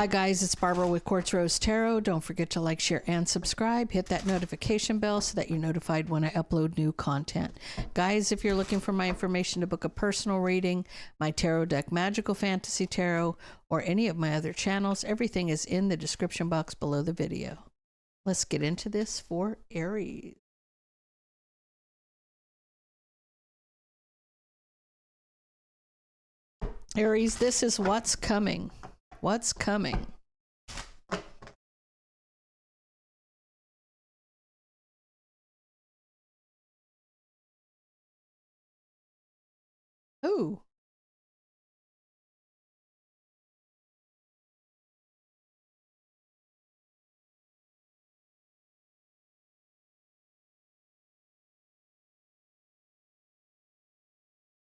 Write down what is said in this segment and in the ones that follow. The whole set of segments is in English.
Hi guys, it's Barbara with Quartz Rose Tarot. Don't forget to like, share, and subscribe. Hit that notification bell so that you're notified when I upload new content. Guys, if you're looking for my information to book a personal reading, my tarot deck, Magical Fantasy Tarot, or any of my other channels, everything is in the description box below the video. Let's get into this for Aries. Aries, this is what's coming. What's coming? Ooh.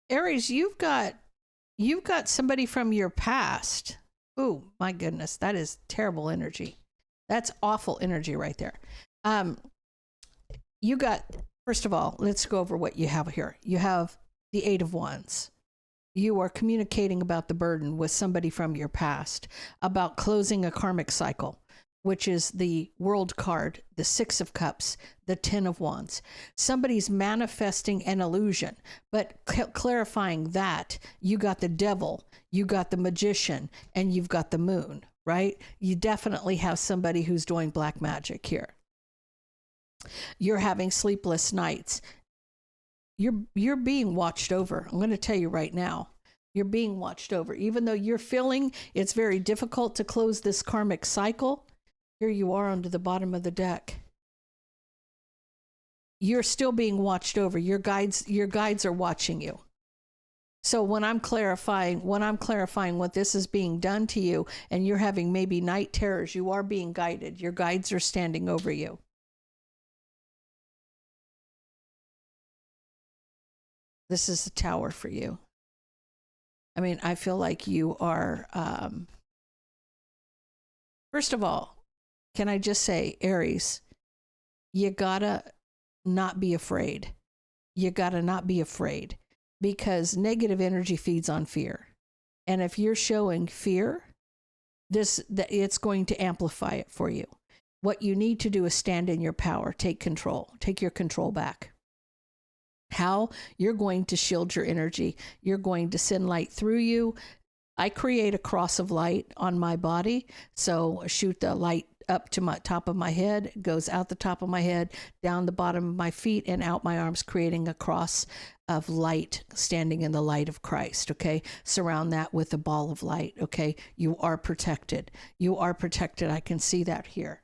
Aries, you've got somebody from your past. Oh my goodness, that is terrible energy. That's awful energy right there. You got, first of all, let's go over what you have here. You have the Eight of Wands. You are communicating about the burden with somebody from your past, about closing a karmic cycle, which is the World card, the Six of Cups, the Ten of Wands. Somebody's manifesting an illusion, but clarifying that you got the Devil, you got the Magician, and you've got the Moon, right? You definitely have somebody who's doing black magic here. You're having sleepless nights. You're being watched over. I'm going to tell you right now. You're being watched over. Even though you're feeling it's very difficult to close this karmic cycle, here you are under the bottom of the deck. You're still being watched over. Your guides are watching you. So when I'm clarifying what this is being done to you, and you're having maybe night terrors, you are being guided. Your guides are standing over you. This is the Tower for you. I mean, I feel like you are, first of all, can I just say, Aries, you gotta not be afraid. You gotta not be afraid, because negative energy feeds on fear. And if you're showing fear, it's going to amplify it for you. What you need to do is stand in your power, take control, take your control back. How? You're going to shield your energy. You're going to send light through you. I create a cross of light on my body. So shoot the light up to my top of my head, goes out the top of my head, down the bottom of my feet, and out my arms, creating a cross of light, standing in the light of Christ. Okay. Surround that with a ball of light. Okay. You are protected. You are protected. I can see that here.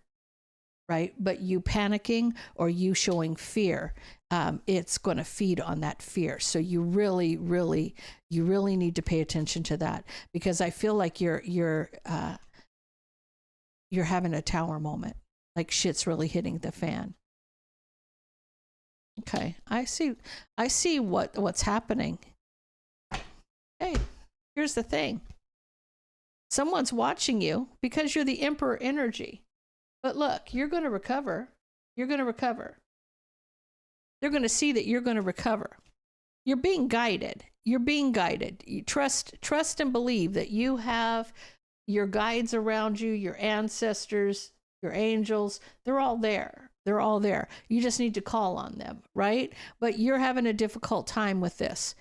Right. But you panicking or you showing fear, it's going to feed on that fear. So you really need to pay attention to that, because I feel like you're having a tower moment, like shit's really hitting the fan. Okay, I see what's happening. Hey, here's the thing. Someone's watching you because you're the Emperor energy. But look, you're going to recover. You're going to recover. They're going to see that you're going to recover. You're being guided. You're being guided. You trust and believe that you have your guides around you, your ancestors, your angels. They're all there. They're all there. You just need to call on them, right? But you're having a difficult time with this.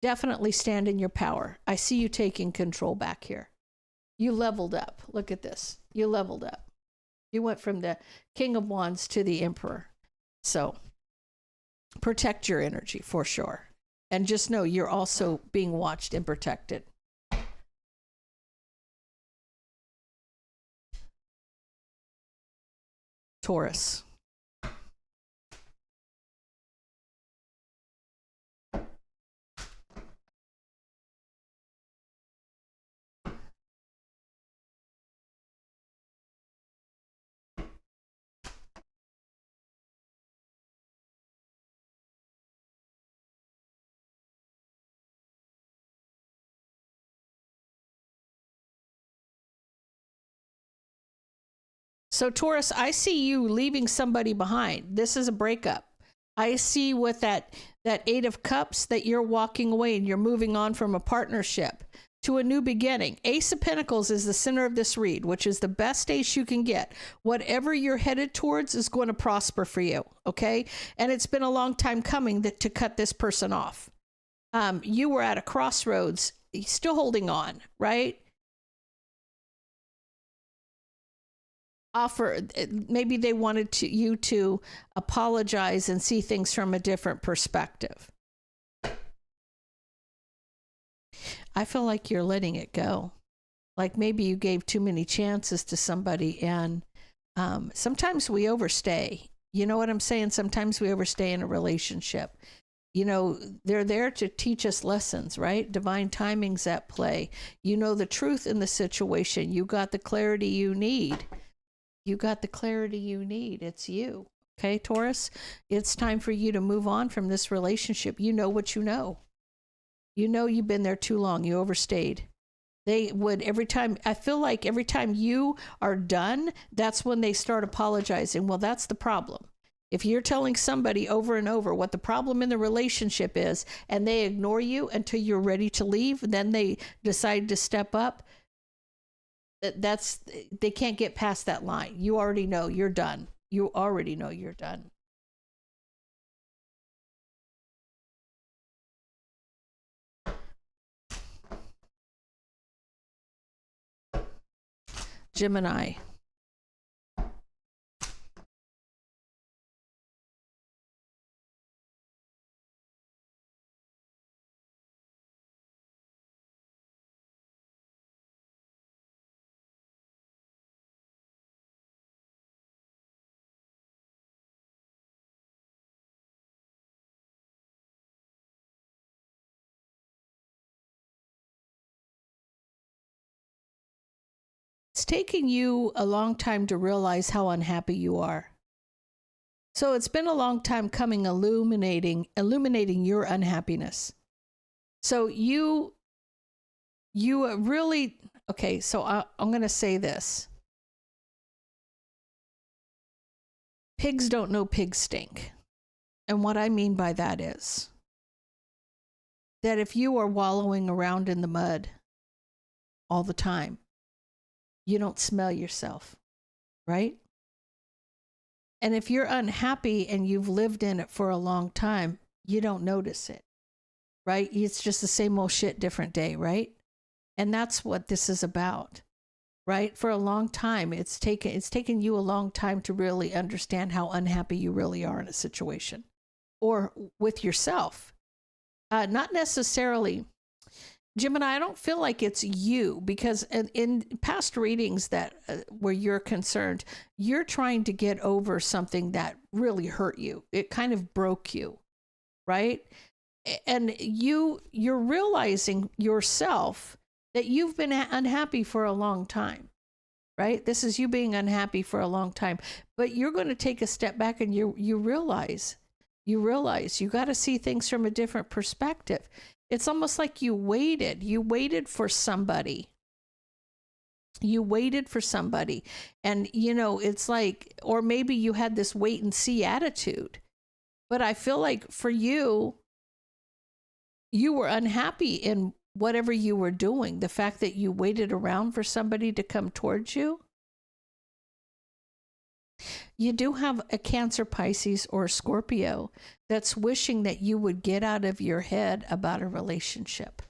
Definitely stand in your power. I see you taking control back here. You leveled up. Look at this. You leveled up. You went from the King of Wands to the Emperor. So protect your energy for sure. And just know you're also being watched and protected. Taurus. So Taurus, I see you leaving somebody behind. This is a breakup. I see with that Eight of Cups that you're walking away and you're moving on from a partnership to a new beginning. Ace of Pentacles is the center of this read, which is the best ace you can get. Whatever you're headed towards is going to prosper for you, okay? And it's been a long time coming to cut this person off. You were at a crossroads, still holding on, right? Maybe they wanted you to apologize and see things from a different perspective. I feel like you're letting it go. Like maybe you gave too many chances to somebody, and sometimes we overstay. You know what I'm saying? Sometimes we overstay in a relationship. You know, they're there to teach us lessons, right? Divine timing's at play. You know the truth in the situation. You got the clarity you need. You got the clarity you need. It's you. Okay, Taurus? It's time for you to move on from this relationship. You know what you know. You know you've been there too long. You overstayed. They would I feel like every time you are done, that's when they start apologizing. Well, that's the problem. If you're telling somebody over and over what the problem in the relationship is, and they ignore you until you're ready to leave, then they decide to step up, they can't get past that line. You already know you're done. You already know you're done. Gemini. It's taking you a long time to realize how unhappy you are. So it's been a long time coming, illuminating your unhappiness. So you really, okay, so I'm going to say this. Pigs don't know pig stink. And what I mean by that is that if you are wallowing around in the mud all the time, you don't smell yourself, right? And if you're unhappy and you've lived in it for a long time, you don't notice it, right? It's just the same old shit, different day, right? And that's what this is about, right? For a long time, it's taken you a long time to really understand how unhappy you really are in a situation or with yourself. Not necessarily, Gemini, I don't feel like it's you, because in past readings that where you're concerned, you're trying to get over something that really hurt you. It kind of broke you, right? And you're realizing yourself that you've been unhappy for a long time, right? This is you being unhappy for a long time, but you're going to take a step back and you realize you got to see things from a different perspective. It's almost like you waited for somebody. You waited for somebody. And, you know, it's like, or maybe you had this wait and see attitude. But I feel like for you, you were unhappy in whatever you were doing. The fact that you waited around for somebody to come towards you. You do have a Cancer, Pisces, or Scorpio that's wishing that you would get out of your head about a relationship.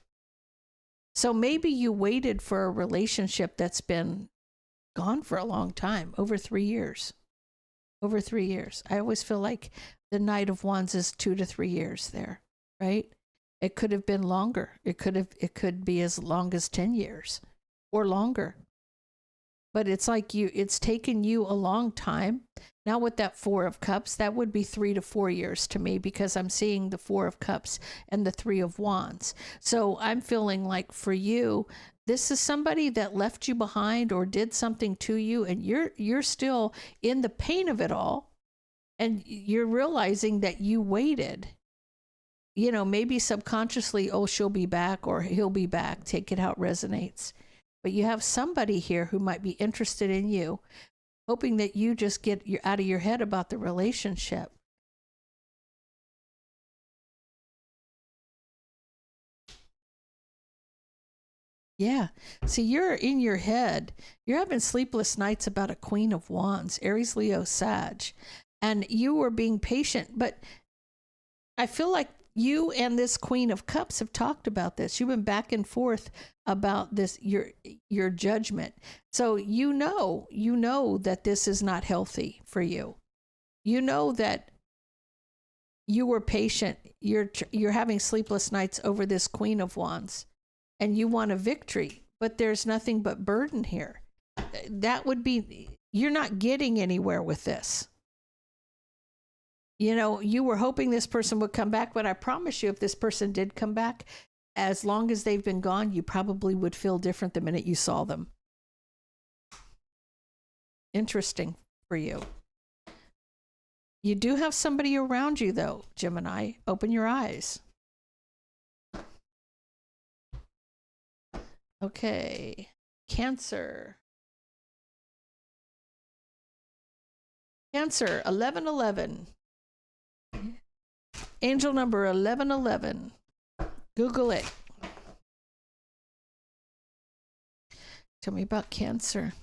So maybe you waited for a relationship that's been gone for a long time, over 3 years. Over 3 years. I always feel like the Knight of Wands is 2 to 3 years there, right? It could have been longer. It could be as long as 10 years or longer. But it's like it's taken you a long time. Now with that 4 of Cups, that would be 3 to 4 years to me, because I'm seeing the 4 of Cups and the 3 of Wands. So I'm feeling like for you, this is somebody that left you behind or did something to you, and you're still in the pain of it all. And you're realizing that you waited. You know, maybe subconsciously, oh, she'll be back or he'll be back. Take it how it resonates. But you have somebody here who might be interested in you, hoping that you just get out of your head about the relationship. Yeah. See, you're in your head. You're having sleepless nights about a Queen of Wands, Aries, Leo, Sag. And you were being patient. But I feel like you and this Queen of Cups have talked about this. You've been back and forth about this, your judgment. So you know that this is not healthy for you. You know that you were patient. You're having sleepless nights over this Queen of Wands. And you want a victory, but there's nothing but burden here. That would be, you're not getting anywhere with this. You know, you were hoping this person would come back, but I promise you, if this person did come back, as long as they've been gone, you probably would feel different the minute you saw them. Interesting for you. You do have somebody around you, though, Gemini. Open your eyes. Okay, Cancer. Cancer, 1111. Angel number 1111. Google it. Tell me about Cancer.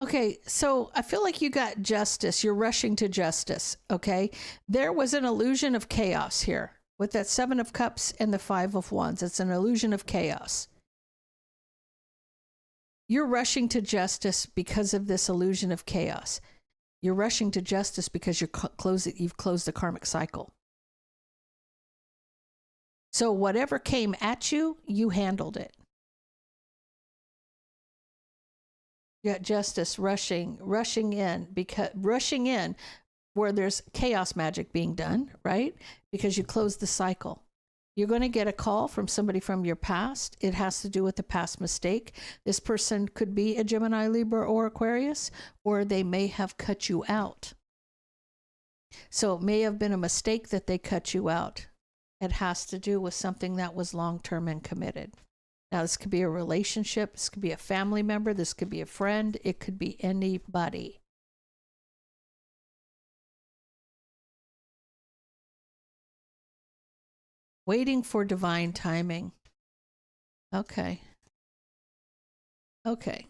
Okay, so I feel like you got justice. You're rushing to justice, okay? There was an illusion of chaos here with that 7 of Cups and the 5 of Wands. It's an illusion of chaos. You're rushing to justice because of this illusion of chaos. You're rushing to justice because you've closed the karmic cycle. So whatever came at you, you handled it. You got justice rushing in where there's chaos magic being done, right? Because you closed the cycle. You're going to get a call from somebody from your past. It has to do with the past mistake. This person could be a Gemini, Libra, or Aquarius, or they may have cut you out. So it may have been a mistake that they cut you out. It has to do with something that was long-term and committed. Now, this could be a relationship. This could be a family member. This could be a friend. It could be anybody. Waiting for divine timing. Okay. Okay.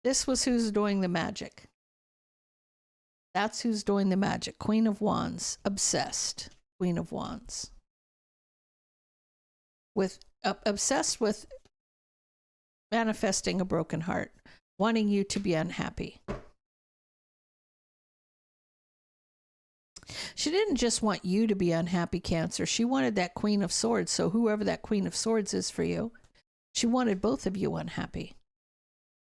This was who's doing the magic. That's who's doing the magic. Queen of Wands. Obsessed. Queen of Wands. Obsessed with manifesting a broken heart, wanting you to be unhappy. She didn't just want you to be unhappy, Cancer. She wanted that Queen of Swords. So whoever that Queen of Swords is for you, she wanted both of you unhappy.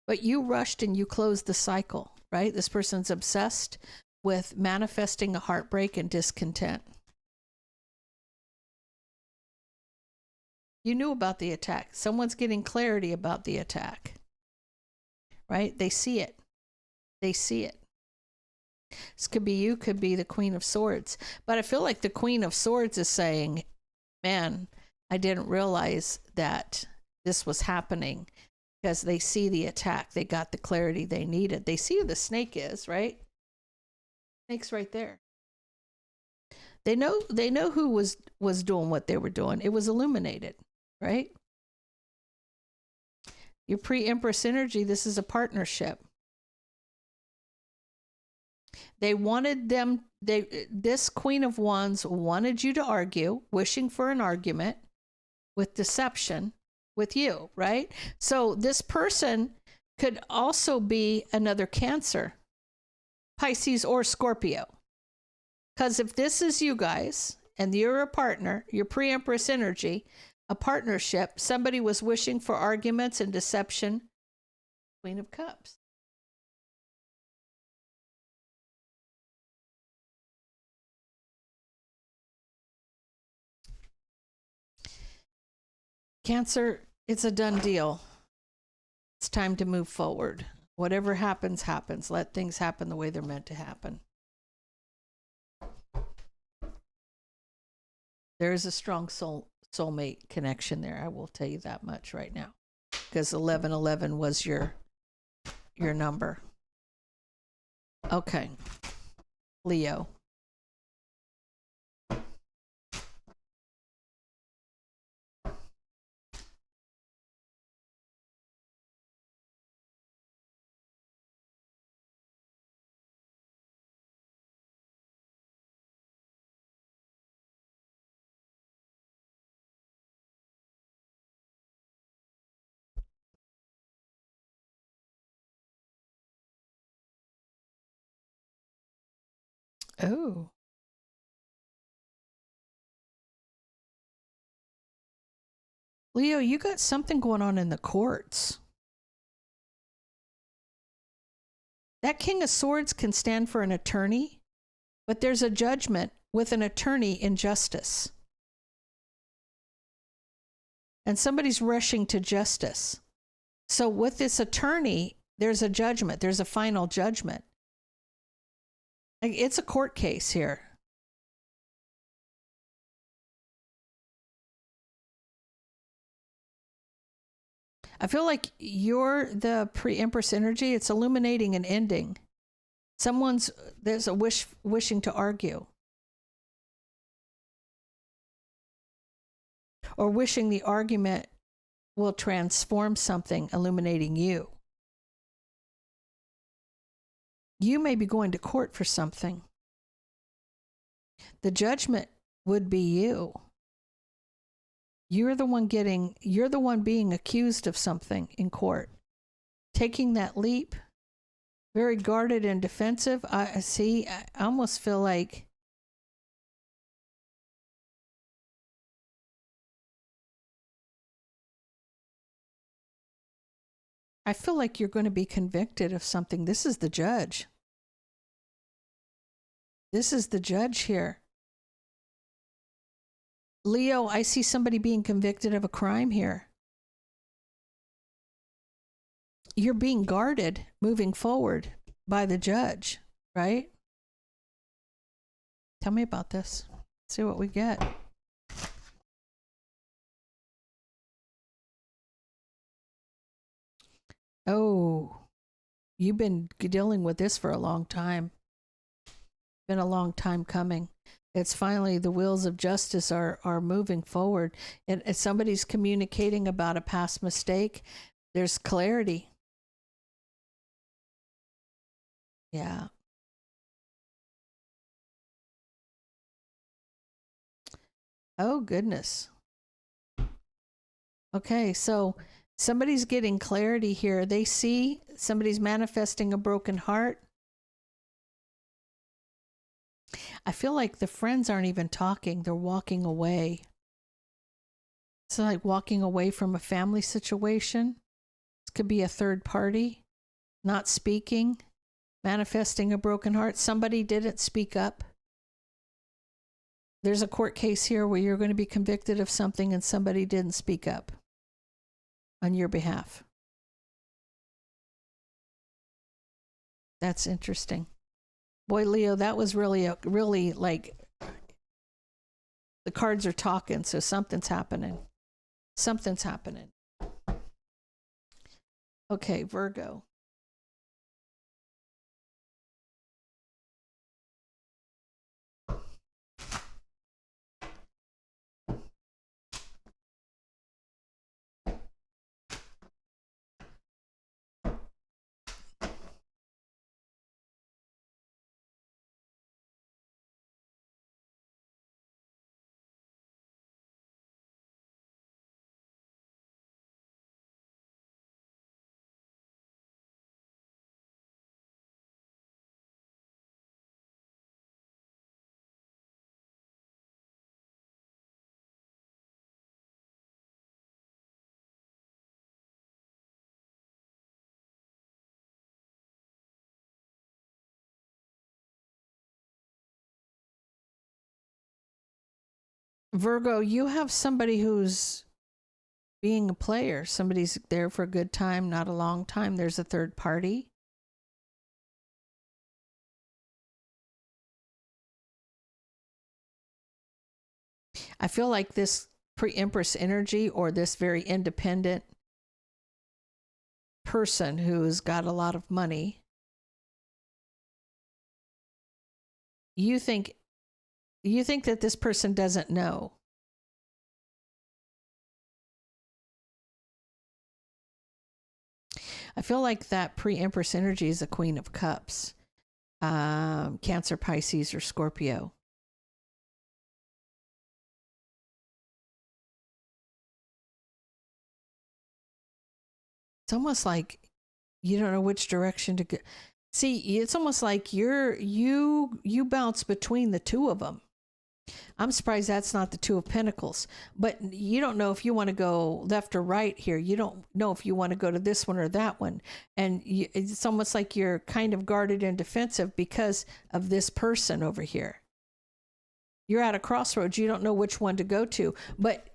But you rushed and you closed the cycle, right? This person's obsessed with manifesting a heartbreak and discontent. You knew about the attack. Someone's getting clarity about the attack, right? They see it. They see it. This could be you, could be the Queen of Swords. But I feel like the Queen of Swords is saying, man, I didn't realize that this was happening, because they see the attack. They got the clarity they needed. They see who the snake is, right? Snake's right there. They know who was doing what they were doing. It was illuminated, right? Your pre-Empress energy, this is a partnership. They wanted this Queen of Wands wanted you to argue, wishing for an argument with deception with you, right? So this person could also be another Cancer, Pisces, or Scorpio. Because if this is you guys and you're a partner, your pre-Empress energy, a partnership, somebody was wishing for arguments and deception, Queen of Cups. Cancer, it's a done deal. It's time to move forward. Whatever happens, happens. Let things happen the way they're meant to happen. There is a strong soulmate connection there. I will tell you that much right now, because 1111 was your number. Okay, Leo. Oh. Leo, you got something going on in the courts. That King of Swords can stand for an attorney, but there's a judgment with an attorney in justice. And somebody's rushing to justice. So with this attorney, there's a judgment. There's a final judgment. It's a court case here. I feel like you're the pre-empress energy. It's illuminating an ending. There's a wishing to argue. Or wishing the argument will transform something, illuminating you. You may be going to court for something. The judgment would be you. You're the one being accused of something in court. Taking that leap, very guarded and defensive. I almost feel like you're going to be convicted of something. This is the judge. This is the judge here. Leo, I see somebody being convicted of a crime here. You're being guarded moving forward by the judge, right? Tell me about this. Let's see what we get. Oh, you've been dealing with this for a long time. Been a long time coming. It's finally the wheels of justice are moving forward. And if somebody's communicating about a past mistake, there's clarity. Yeah. Oh, goodness. Okay, so somebody's getting clarity here. They see somebody's manifesting a broken heart. I feel like the friends aren't even talking. They're walking away. It's like walking away from a family situation. This could be a third party, not speaking, manifesting a broken heart. Somebody didn't speak up. There's a court case here where you're going to be convicted of something and somebody didn't speak up on your behalf. That's interesting. Boy, Leo, that was really like the cards are talking, so something's happening. Something's happening. Okay, Virgo. Virgo, you have somebody who's being a player. Somebody's there for a good time, not a long time. There's a third party. I feel like this pre-empress energy, or this very independent person who's got a lot of money, you think that this person doesn't know. I feel like that pre-empress energy is a Queen of Cups, Cancer, Pisces, or Scorpio. It's almost like you don't know which direction to go. See, it's almost like you bounce between the two of them. I'm surprised that's not the Two of Pentacles. But you don't know if you want to go left or right here. You don't know if you want to go to this one or that one. And it's almost like you're kind of guarded and defensive because of this person over here. You're at a crossroads. You don't know which one to go to. But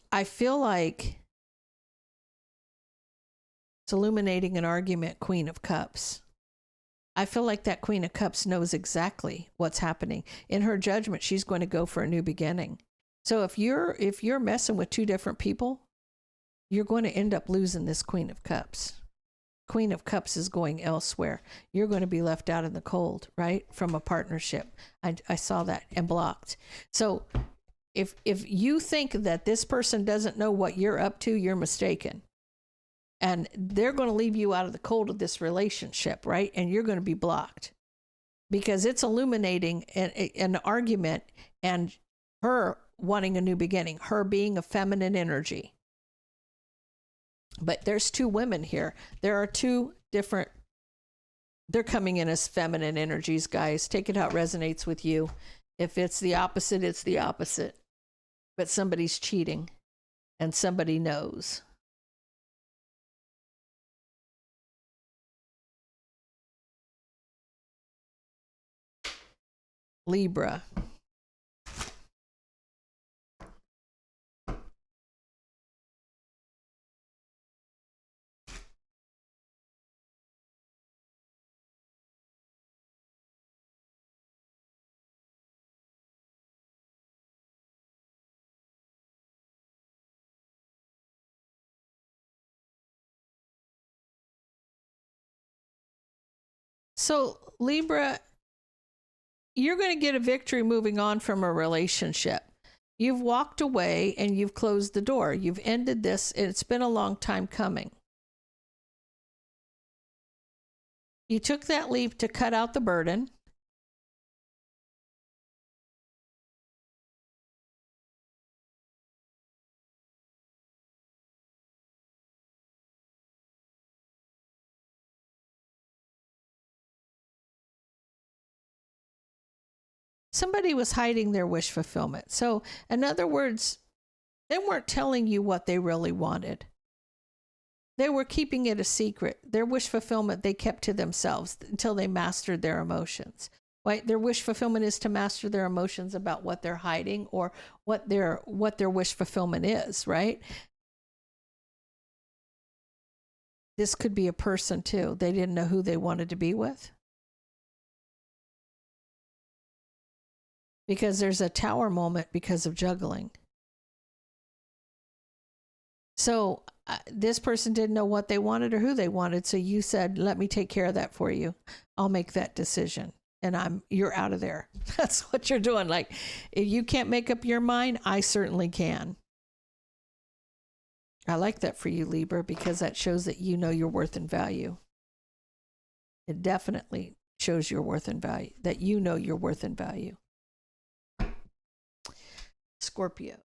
I feel like it's illuminating an argument, Queen of Cups. I feel like that Queen of Cups knows exactly what's happening. In her judgment, she's going to go for a new beginning. So if you're messing with two different people, you're going to end up losing this Queen of Cups. Queen of Cups is going elsewhere. You're going to be left out in the cold, right? From a partnership. I saw that and blocked. So if you think that this person doesn't know what you're up to, you're mistaken. And they're going to leave you out of the cold of this relationship, right? And you're going to be blocked because it's illuminating an argument and her wanting a new beginning, her being a feminine energy. But there's two women here. There are two different, they're coming in as feminine energies, guys. Take it how it resonates with you. If it's the opposite, it's the opposite. But somebody's cheating and somebody knows. Libra. So Libra, you're going to get a victory moving on from a relationship. You've walked away and you've closed the door. You've ended this. It's been a long time coming. You took that leap to cut out the burden. Somebody was hiding their wish fulfillment. So, in other words, they weren't telling you what they really wanted. They were keeping it a secret. Their wish fulfillment they kept to themselves until they mastered their emotions. Right? Their wish fulfillment is to master their emotions about what they're hiding or what their wish fulfillment is, right? This could be a person too. They didn't know who they wanted to be with. Because there's a tower moment because of juggling. So this person didn't know what they wanted or who they wanted. So you said, let me take care of that for you. I'll make that decision. And you're out of there. That's what you're doing. Like, if you can't make up your mind, I certainly can. I like that for you, Libra, because that shows that you know your worth and value. It definitely shows your worth and value, that you know your worth and value. Scorpio.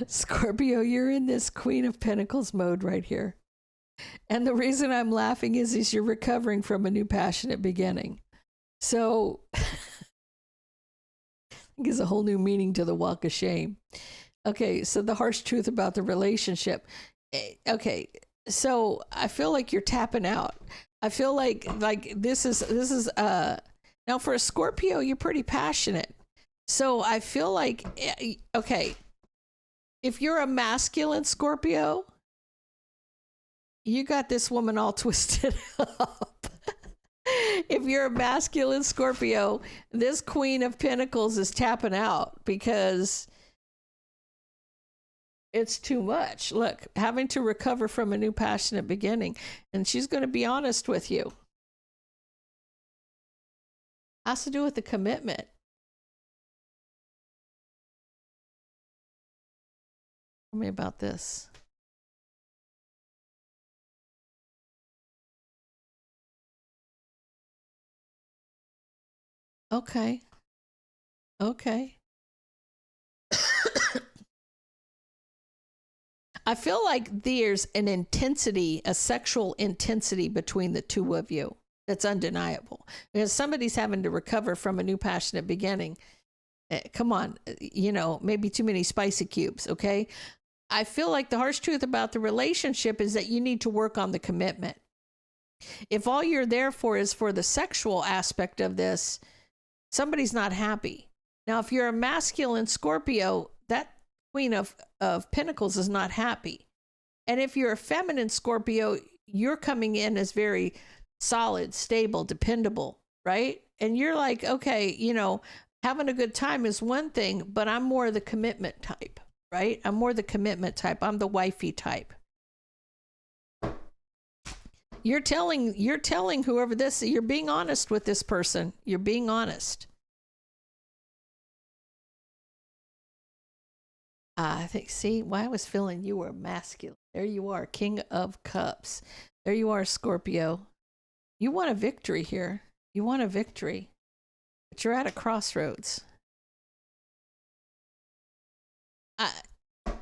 Scorpio, you're in this Queen of Pentacles mode right here. And the reason I'm laughing is you're recovering from a new passionate beginning. So gives a whole new meaning to the walk of shame. Okay, so the harsh truth about the relationship. Okay, so I feel like you're tapping out. I feel like this is now for a Scorpio, you're pretty passionate. So I feel like, okay, if you're a masculine Scorpio, you got this woman all twisted up. If you're a masculine Scorpio, this Queen of Pentacles is tapping out because it's too much. Look, having to recover from a new passionate beginning. And she's going to be honest with you. Has to do with the commitment. Tell me about this. Okay. Okay. I feel like there's an intensity, a sexual intensity between the two of you that's undeniable. Because somebody's having to recover from a new passionate beginning. Come on, you know, maybe too many spicy cubes, okay? I feel like the harsh truth about the relationship is that you need to work on the commitment. If all you're there for is for the sexual aspect of this, somebody's not happy. Now, if you're a masculine Scorpio, that Queen of Pentacles is not happy. And if you're a feminine Scorpio, you're coming in as very solid, stable, dependable, right? And you're like, okay, you know, having a good time is one thing, but I'm more the commitment type, right? I'm more the commitment type. I'm the wifey type. You're telling whoever this, you're being honest with this person. You're being honest. I think, see, why I was feeling you were masculine. There you are, King of Cups. There you are, Scorpio. You want a victory here. You want a victory. But you're at a crossroads.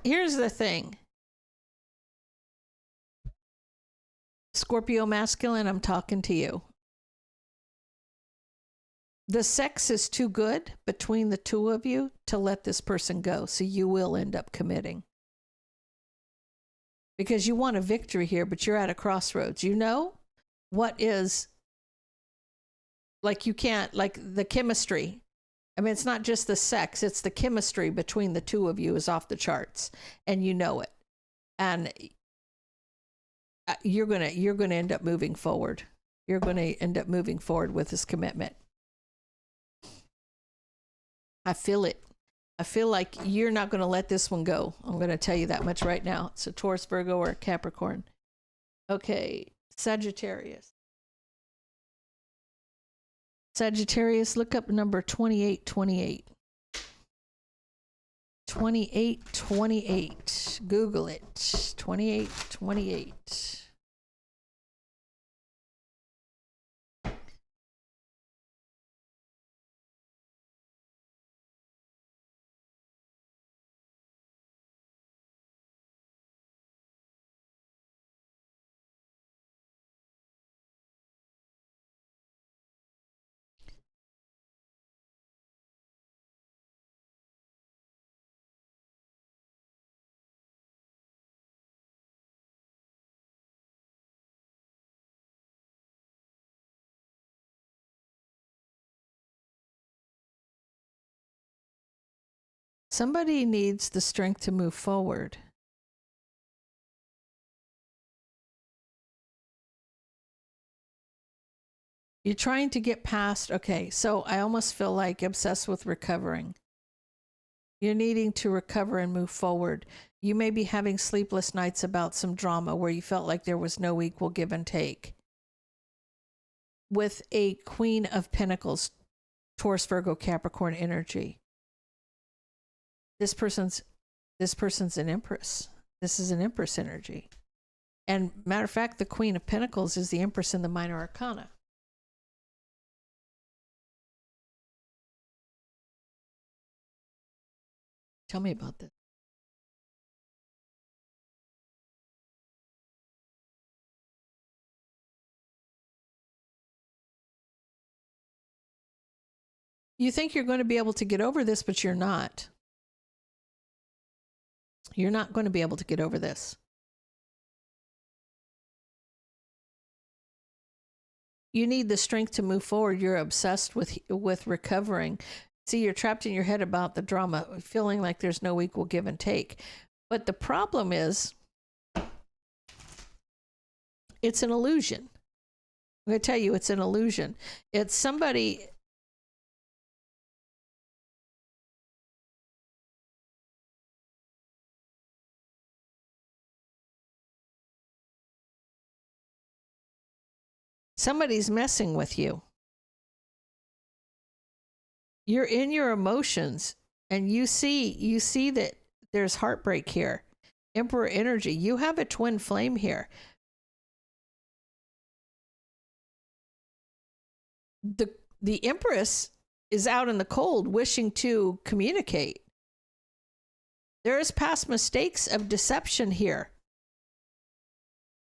Here's the thing. Scorpio masculine, I'm talking to you. The sex is too good between the two of you to let this person go. So you will end up committing. Because you want a victory here, but you're at a crossroads. You know what is, like, you can't, like the chemistry. I mean, it's not just the sex, it's the chemistry between the two of you is off the charts. And you know it. And you're going to end up moving forward. You're going to end up moving forward with this commitment. I feel it. I feel like you're not going to let this one go. I'm going to tell you that much right now. It's a Taurus, Virgo, or a Capricorn. Okay, Sagittarius. Sagittarius, look up number 2828. 2828. Google it. 2828. Somebody needs the strength to move forward. You're trying to get past, okay, so I almost feel like obsessed with recovering. You're needing to recover and move forward. You may be having sleepless nights about some drama where you felt like there was no equal give and take. With a Queen of Pentacles, Taurus, Virgo, Capricorn energy. This person's an Empress. This is an Empress energy. And matter of fact, the Queen of Pentacles is the Empress in the Minor Arcana. Tell me about this. You think you're going to be able to get over this, but you're not. You're not going to be able to get over this. You need the strength to move forward. You're obsessed with recovering. See, you're trapped in your head about the drama, feeling like there's no equal give and take. But the problem is, it's an illusion. I'm going to tell you, it's an illusion. It's somebody... Somebody's messing with you. You're in your emotions, and you see that there's heartbreak here. Emperor energy. You have a twin flame here. The Empress is out in the cold wishing to communicate. There is past mistakes of deception here.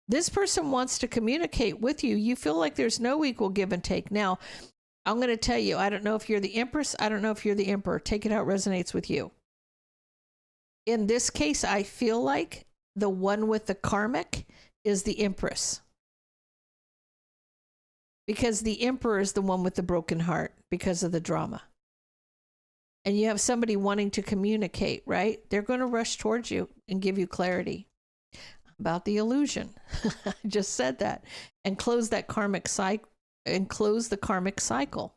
This person wants to communicate with you. You feel like there's no equal give and take. Now, I'm going to tell you, I don't know if you're the Empress. I don't know if you're the Emperor. Take it how it resonates with you. In this case, I feel like the one with the karmic is the Empress. Because the Emperor is the one with the broken heart because of the drama. And you have somebody wanting to communicate, right? They're going to rush towards you and give you clarity about the illusion. I just said that. And close that karmic cycle. And close the karmic cycle.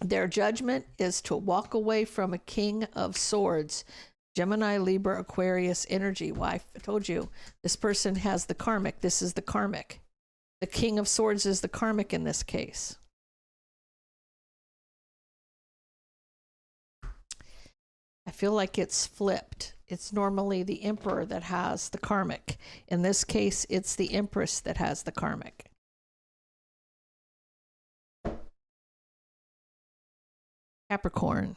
Their judgment is to walk away from a King of Swords. Gemini, Libra, Aquarius energy. Why? I told you, this person has the karmic. This is the karmic. The King of Swords is the karmic in this case. I feel like it's flipped. It's normally the Emperor that has the karmic. In this case, it's the Empress that has the karmic. Capricorn.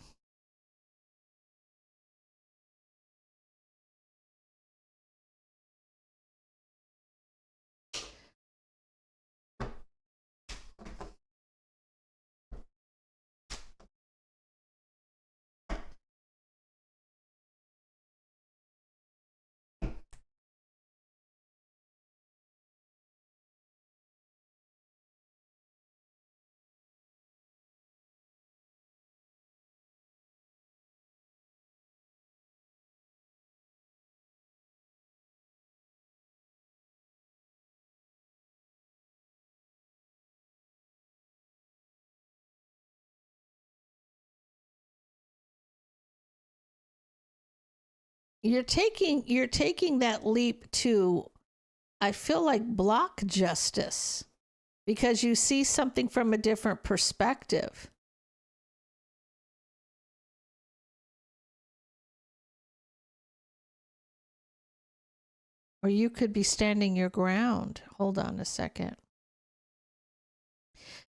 You're taking that leap to, I feel like, block justice because you see something from a different perspective. Or you could be standing your ground. Hold on a second.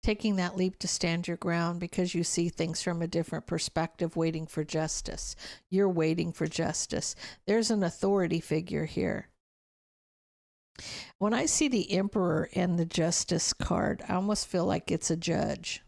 Taking that leap to stand your ground because you see things from a different perspective, waiting for justice. You're waiting for justice. There's an authority figure here. When I see the Emperor and the Justice card, I almost feel like it's a judge.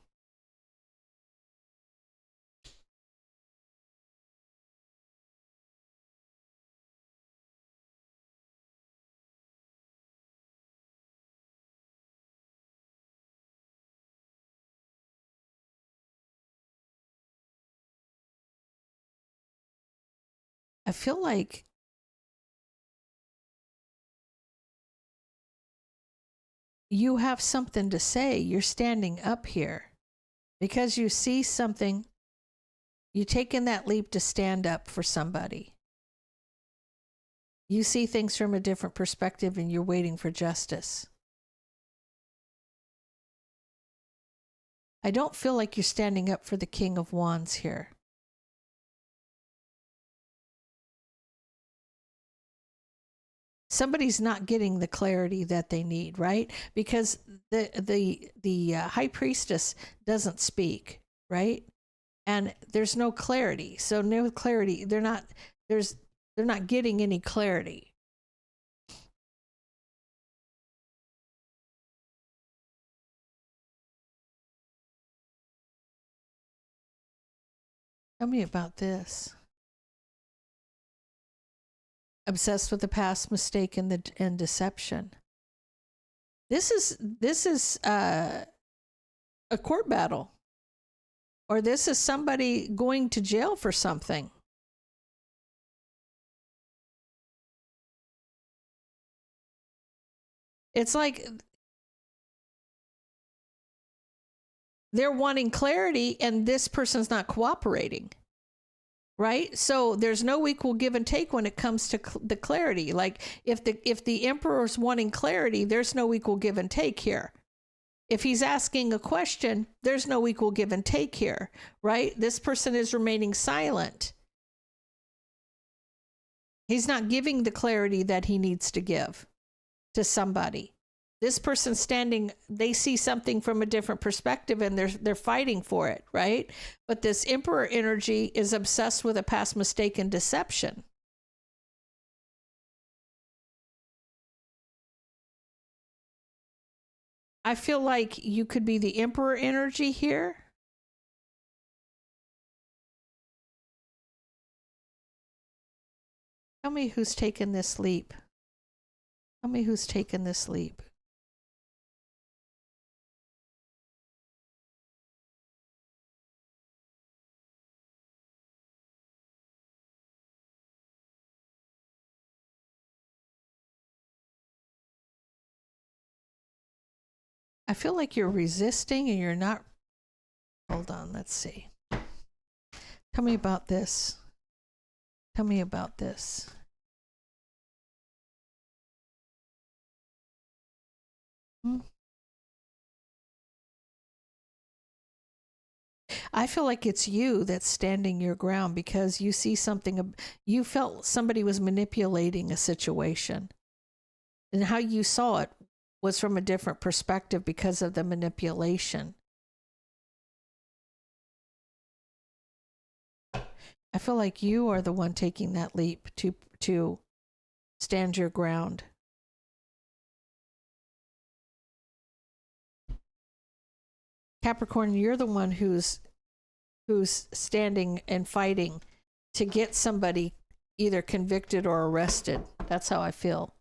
I feel like you have something to say. You're standing up here because you see something. You're taking that leap to stand up for somebody. You see things from a different perspective and you're waiting for justice. I don't feel like you're standing up for the King of Wands here. Somebody's not getting the clarity that they need, right? Because the High Priestess doesn't speak, right? And there's no clarity. So no clarity. They're not getting any clarity. Tell me about this. Obsessed with the past, mistake, and deception. This is a court battle, or this is somebody going to jail for something. It's like they're wanting clarity and this person's not cooperating, right? So there's no equal give and take when it comes to the clarity. Like if the emperor's wanting clarity, there's no equal give and take here. If he's asking a question, there's no equal give and take here, right? This person is remaining silent. He's not giving the clarity that he needs to give to somebody. This person standing, they see something from a different perspective and they're fighting for it, right? But this emperor energy is obsessed with a past mistake and deception. I feel like you could be the emperor energy here. Tell me who's taken this leap. Tell me who's taken this leap. I feel like you're resisting and you're not. Hold on, let's see. Tell me about this. Tell me about this. I feel like it's you that's standing your ground because you see something, you felt somebody was manipulating a situation. And how you saw it was from a different perspective because of the manipulation. I feel like you are the one taking that leap to stand your ground. Capricorn, you're the one who's standing and fighting to get somebody either convicted or arrested. That's how I feel.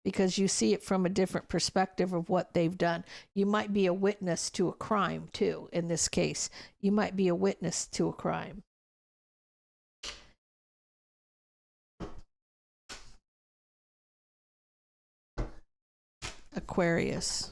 Because you see it from a different perspective of what they've done. You might be a witness to a crime too, in this case. You might be a witness to a crime. Aquarius.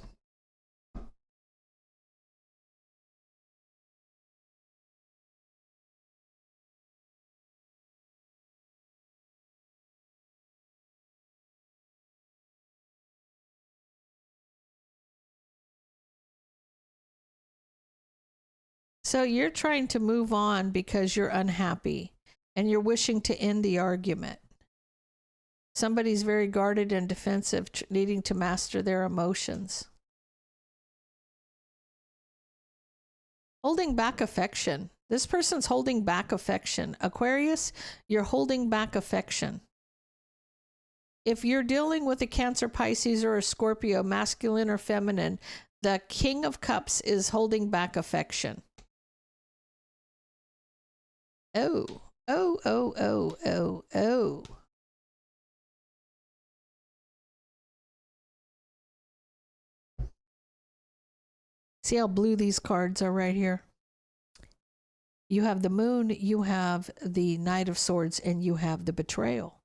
So you're trying to move on because you're unhappy and you're wishing to end the argument. Somebody's very guarded and defensive, needing to master their emotions. Holding back affection. This person's holding back affection. Aquarius, you're holding back affection. If you're dealing with a Cancer, Pisces, or a Scorpio, masculine or feminine, the King of Cups is holding back affection. Oh. See how blue these cards are right here? You have the Moon, you have the Knight of Swords, and you have the Betrayal.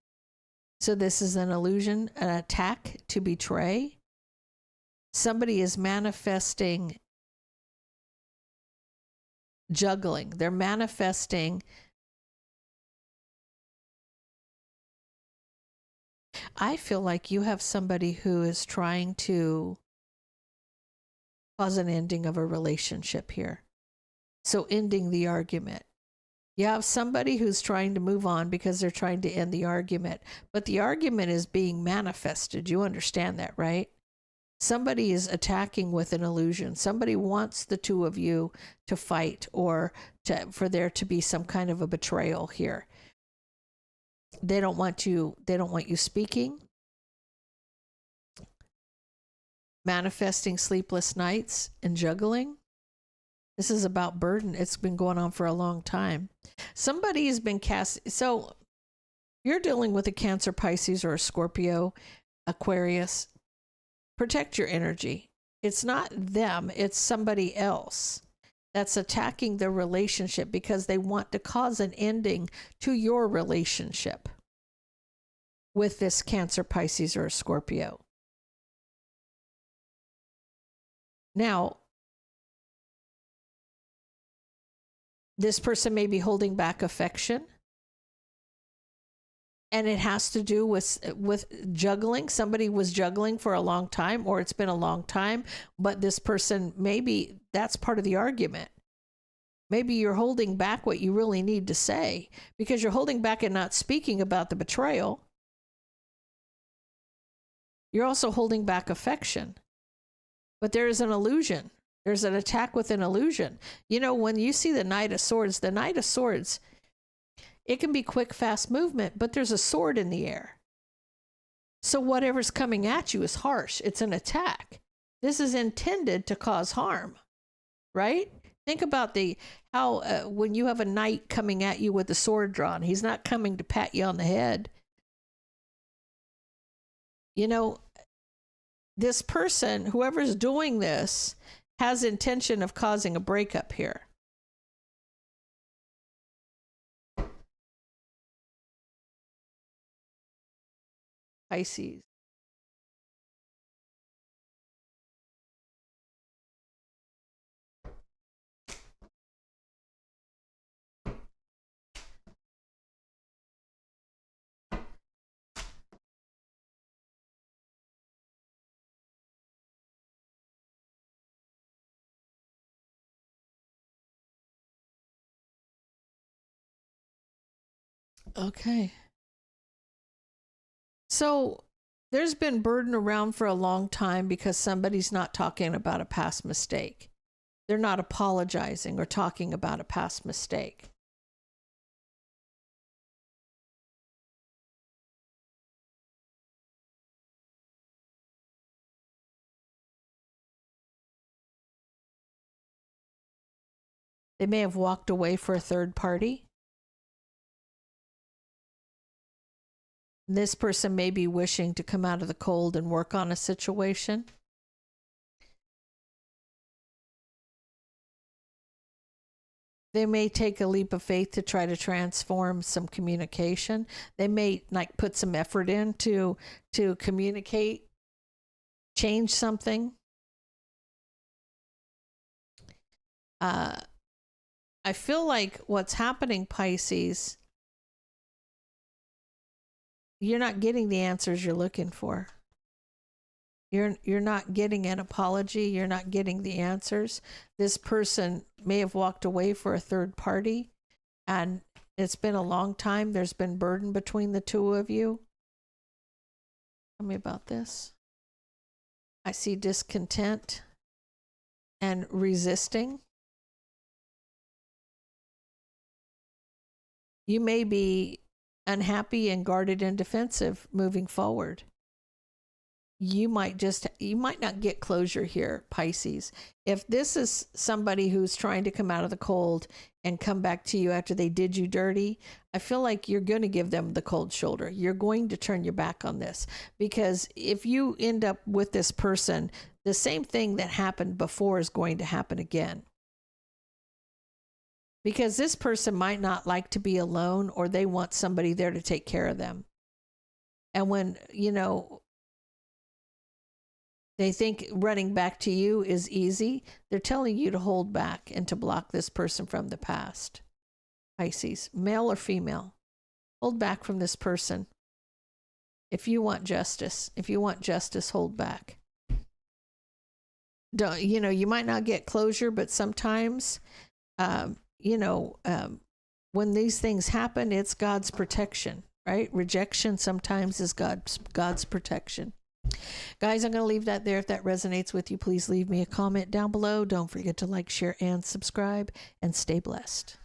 So this is an illusion, an attack to betray. Somebody is manifesting juggling. They're manifesting. I feel like you have somebody who is trying to cause an ending of a relationship here. So ending the argument. You have somebody who's trying to move on because they're trying to end the argument. But the argument is being manifested. You understand that, right? Somebody is attacking with an illusion. Somebody wants the two of you to fight or for there to be some kind of a betrayal here. They don't want you speaking. Manifesting sleepless nights and juggling. This is about burden. It's been going on for a long time. Somebody has been cast. So you're dealing with a Cancer, Pisces, or a Scorpio, Aquarius. Protect your energy. It's not them. It's somebody else that's attacking the relationship because they want to cause an ending to your relationship with this Cancer, Pisces, or a Scorpio. Now, this person may be holding back affection, and it has to do with juggling. Somebody was juggling for a long time, or it's been a long time, but this person, maybe that's part of the argument. Maybe you're holding back what you really need to say because you're holding back and not speaking about the betrayal. You're also holding back affection, but there is an illusion. There's an attack with an illusion. You know, when you see the Knight of Swords, it can be quick, fast movement, but there's a sword in the air. So whatever's coming at you is harsh. It's an attack. This is intended to cause harm, right? Think about how when you have a knight coming at you with a sword drawn, he's not coming to pat you on the head. You know, this person, whoever's doing this, has intention of causing a breakup here. Pisces. Okay. So there's been burden around for a long time because somebody's not talking about a past mistake. They're not apologizing or talking about a past mistake. They may have walked away for a third party. This person may be wishing to come out of the cold and work on a situation. They may take a leap of faith to try to transform some communication. They may like put some effort in to communicate, change something. I feel like what's happening, Pisces, you're not getting the answers you're looking for. You're not getting an apology. You're not getting the answers. This person may have walked away for a third party, and it's been a long time. There's been burden between the two of you. Tell me about this. I see discontent and resisting. You may be unhappy and guarded and defensive moving forward. You might not get closure here, Pisces. If this is somebody who's trying to come out of the cold and come back to you after they did you dirty, I feel like you're going to give them the cold shoulder. You're going to turn your back on this, because if you end up with this person, the same thing that happened before is going to happen again. Because this person might not like to be alone, or they want somebody there to take care of them. And when, they think running back to you is easy, they're telling you to hold back and to block this person from the past. Pisces, male or female, hold back from this person. If you want justice, hold back. Don't, you might not get closure, but sometimes, when these things happen, it's God's protection, right? Rejection sometimes is God's protection. Guys, I'm going to leave that there. If that resonates with you, please leave me a comment down below. Don't forget to like, share, and subscribe, and stay blessed.